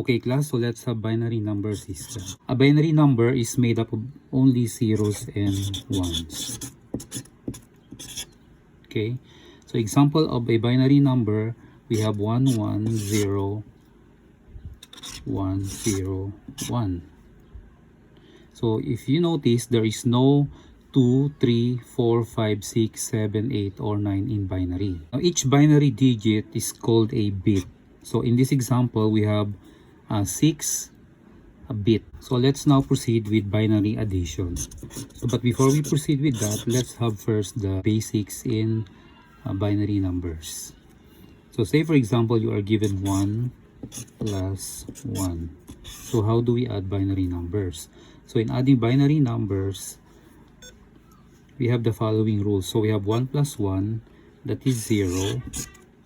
Okay class, so let's have binary number system. A binary number is made up of only zeros and ones. Okay, so example of a binary number, we have 1 1 0 1 0 1. So if you notice, there is no 2, 3, 4, 5, 6, 7, 8, or 9 in binary. Now each binary digit is called a bit. So in this example, we have 6 a bit. So let's now proceed with binary addition. So, but before we proceed with that, let's have first the basics in binary numbers. So say for example, you are given 1 plus 1. So how do we add binary numbers? So in adding binary numbers, we have the following rules. So we have 1 plus 1, that is 0,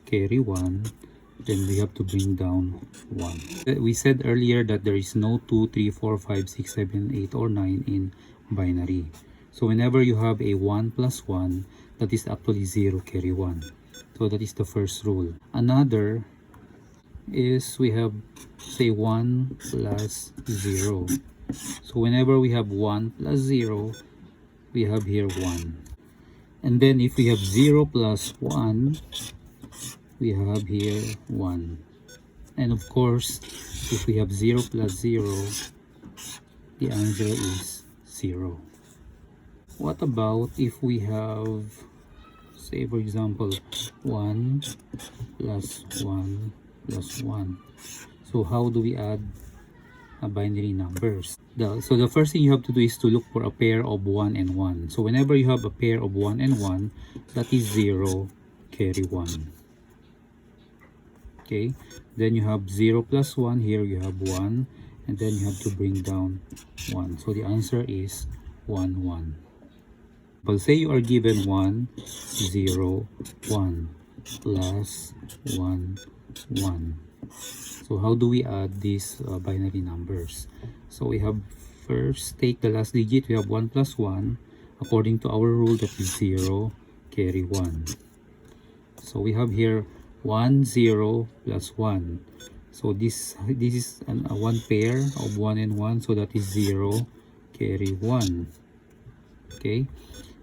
carry 1, then we have to bring down 1. We said earlier that there is no 2, 3, 4, 5, 6, 7, 8, or 9 in binary. So whenever you have a 1 plus 1, that is actually 0, carry 1. So that is the first rule. Another is we have, say, 1 plus 0. So whenever we have 1 plus 0, we have here 1. And then if we have 0 plus 1, we have here 1. And of course, if we have 0 plus 0, the answer is 0. What about if we have, say for example, 1 plus 1 plus 1? So how do we add binary numbers? So the first thing you have to do is to look for a pair of 1 and 1. So whenever you have a pair of 1 and 1, that is 0, carry 1. Okay, then you have 0 plus 1, here you have 1, and then you have to bring down 1. So the answer is 1 1. But say you are given 1 0 1 plus 1 1. So how do we add these binary numbers? So we have first take the last digit. We have 1 plus 1. According to our rule, that is 0, carry 1. So we have here 1 0 plus 1. So this is one pair of 1 and 1. So that is 0, carry 1. Okay.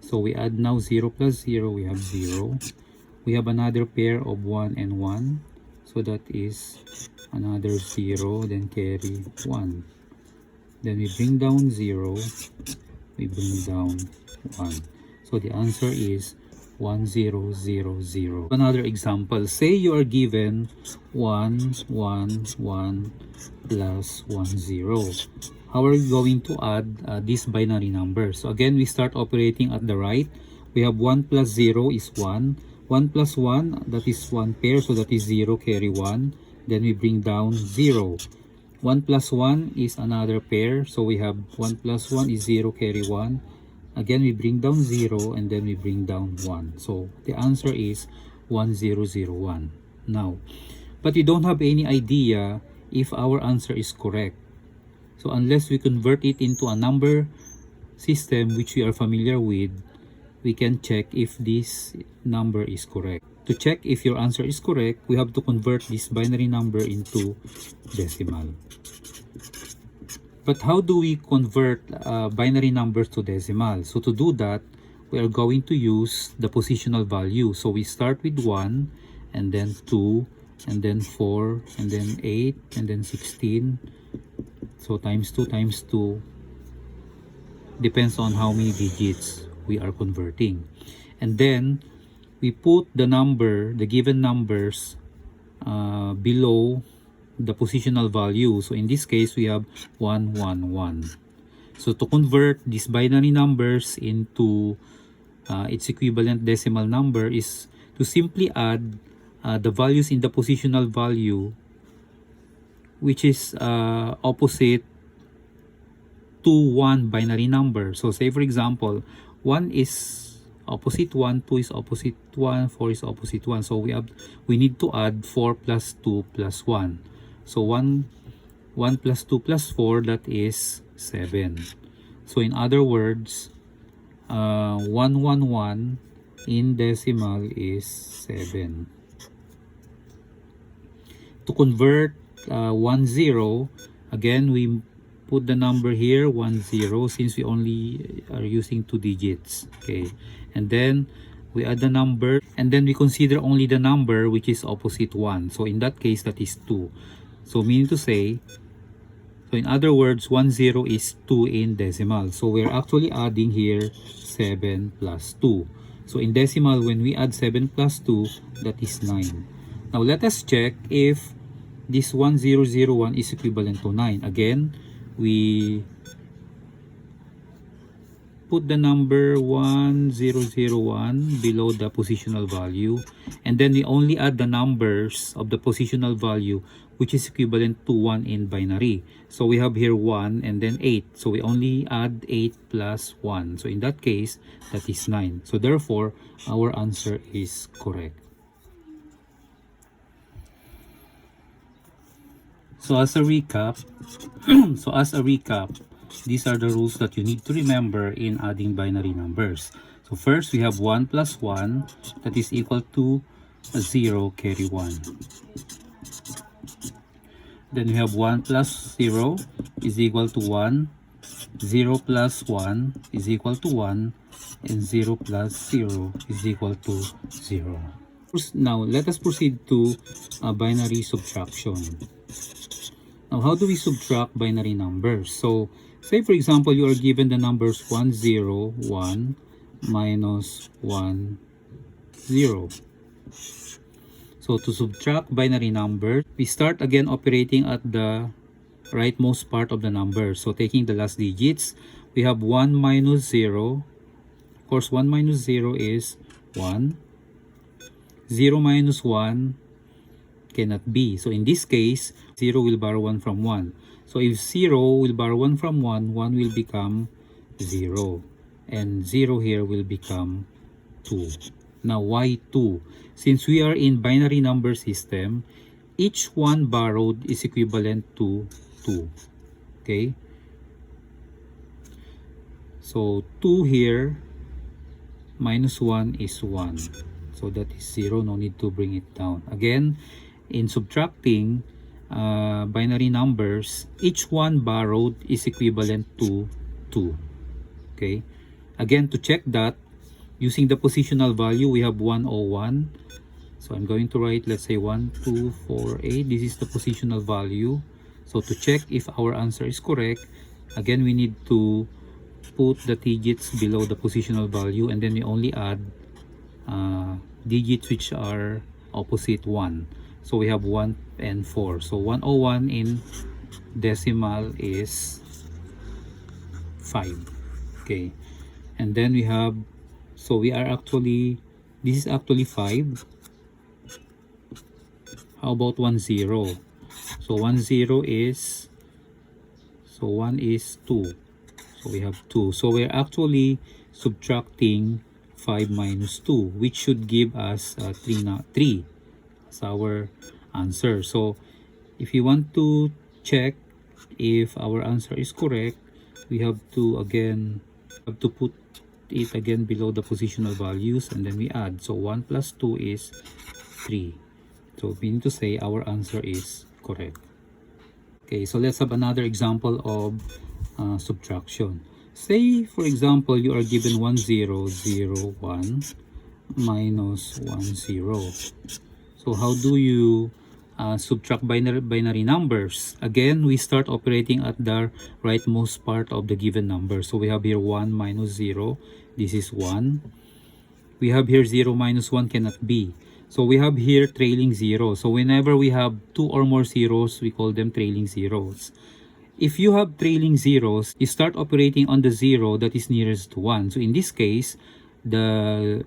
So we add now 0 plus 0. We have 0. We have another pair of 1 and 1. So that is another 0, then carry 1. Then we bring down 0, we bring down 1. So the answer is 1 0 0 0. Another example, say you are given 1 1 1 plus 1 0. How are you going to add these binary numbers? So again, we start operating at the right. We have 1 plus 0 is 1. 1 plus 1, that is one pair, so that is 0, carry 1. Then we bring down 0. 1 plus 1 is another pair, so we have 1 plus 1 is 0, carry 1. Again, we bring down 0, and then we bring down 1. So the answer is 1 0 0 1. Now, but we don't have any idea if our answer is correct. So unless we convert it into a number system which we are familiar with, we can check if this number is correct. To check if your answer is correct, we have to convert this binary number into decimal. But how do we convert binary numbers to decimal? So to do that, we are going to use the positional value. So we start with 1, and then 2, and then 4, and then 8, and then 16. So times 2 times 2 depends on how many digits we are converting. And then we put the number, the given numbers below the positional value. So in this case, we have 1 1 1. So to convert these binary numbers into its equivalent decimal number is to simply add the values in the positional value, which is opposite to one binary number. So say for example, 1 is opposite 1, 2 is opposite 1, 4 is opposite 1. So we need to add 4 plus 2 plus 1. So 1 plus 2 plus 4, that is 7. So in other words, 111 in decimal is 7. To convert 1 0, again we put the number here 1 0 since we only are using 2 digits. Okay, and then we add the number, and then we consider only the number which is opposite 1. So in that case, that is 2. So meaning to say, so in other words, 1 0 is 2 in decimal. So we're actually adding here 7 plus 2. So in decimal, when we add 7 plus 2, that is 9. Now let us check if this 1001 is equivalent to 9. Again, we put the number 1001 below the positional value, and then we only add the numbers of the positional value which is equivalent to 1 in binary. So we have here 1 and then 8. So we only add 8 plus 1. So in that case, that is 9. So therefore, our answer is correct. So as a recap, these are the rules that you need to remember in adding binary numbers. So first, we have 1 plus 1, that is equal to 0 carry 1. Then we have 1 plus 0 is equal to 1, 0 plus 1 is equal to 1, and 0 plus 0 is equal to 0. Now, let us proceed to binary subtraction. Now, how do we subtract binary numbers? So, say for example, you are given the numbers 1, 0, 1 minus 1, 0. So, to subtract binary numbers, we start again operating at the rightmost part of the number. So, taking the last digits, we have 1 minus 0. Of course, 1 minus 0 is 1. 0 minus 1 cannot be. So, in this case, 0 will borrow 1 from 1. So, if 0 will borrow 1 from 1, 1 will become 0. And 0 here will become 2. Now, why 2? Since we are in binary number system, each one borrowed is equivalent to 2. Okay? So, 2 here minus 1 is 1. So, that is 0. No need to bring it down. Again, in subtracting binary numbers, each one borrowed is equivalent to 2. Okay? Again, to check that, using the positional value, we have 101. So I'm going to write, let's say 1, 2, 4, 8. This is the positional value. So to check if our answer is correct, again, we need to put the digits below the positional value, and then we only add digits which are opposite 1. So we have 1 and 4. So 101 in decimal is 5. Okay. And then we have, so we are actually, this is actually 5. How about 1 0? So 1 0 is, so 1 is 2. So we have 2. So we're actually subtracting 5 minus 2, which should give us 3 as our answer. So if you want to check if our answer is correct, we have to put it again below the positional values, and then we add. So 1 plus 2 is 3. So meaning to say our answer is correct. Okay, so let's have another example of subtraction. Say for example you are given 1 0 0 1 minus 1 0. So how do you subtract binary numbers? Again, we start operating at the rightmost part of the given number. So we have here 1 minus 0. This is 1. We have here 0 minus 1 cannot be. So we have here trailing 0. So whenever we have 2 or more zeros, we call them trailing zeros. If you have trailing zeros, you start operating on the 0 that is nearest to 1. So in this case, the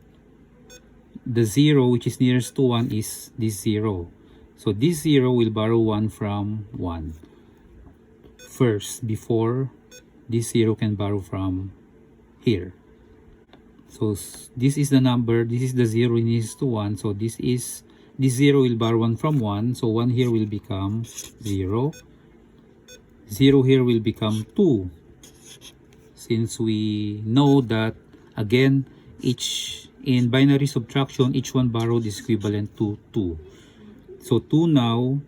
0 which is nearest to 1 is this 0. So this 0 will borrow 1 from 1 first before this 0 can borrow from here. So this is the number, this is the 0 nearest to 1. So this 0 will borrow 1 from 1. So 1 here will become 0. 0 here will become 2. Since we know that, again, in binary subtraction, each one borrowed is equivalent to 2. So 2 now,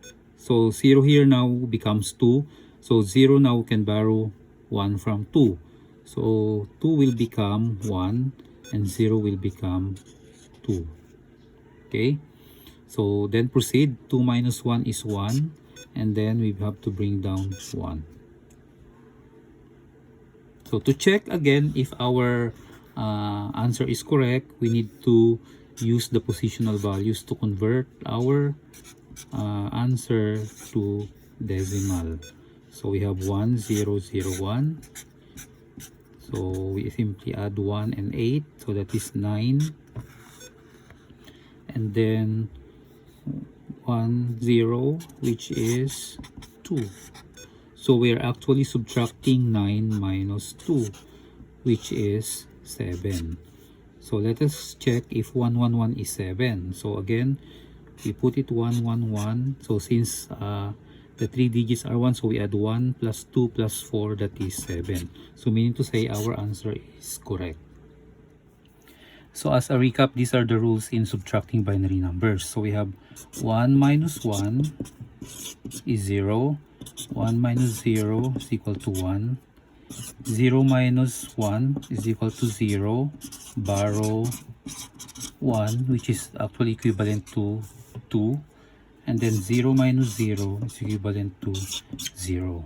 So 0 here now becomes 2. So 0 now can borrow 1 from 2. So 2 will become 1 and 0 will become 2. Okay? So then proceed. 2 minus 1 is 1. And then we have to bring down 1. So to check again if our answer is correct, we need to use the positional values to convert our answer to decimal. So we have 1, 0, 0, 1. So we simply add 1 and 8. So that is 9. And then 1, 0, which is 2. So we are actually subtracting 9 minus 2, which is 7. So let us check if 111 is 7. So again, we put it 111. So since the 3 digits are 1, so we add 1 plus 2 plus 4, that is 7. So meaning to say our answer is correct. So as a recap, these are the rules in subtracting binary numbers. So we have 1 minus 1 is 0. 1 minus 0 is equal to 1. 0 minus 1 is equal to 0. Borrow 1, which is actually equivalent to 2. And then 0 minus 0 is equivalent to 0.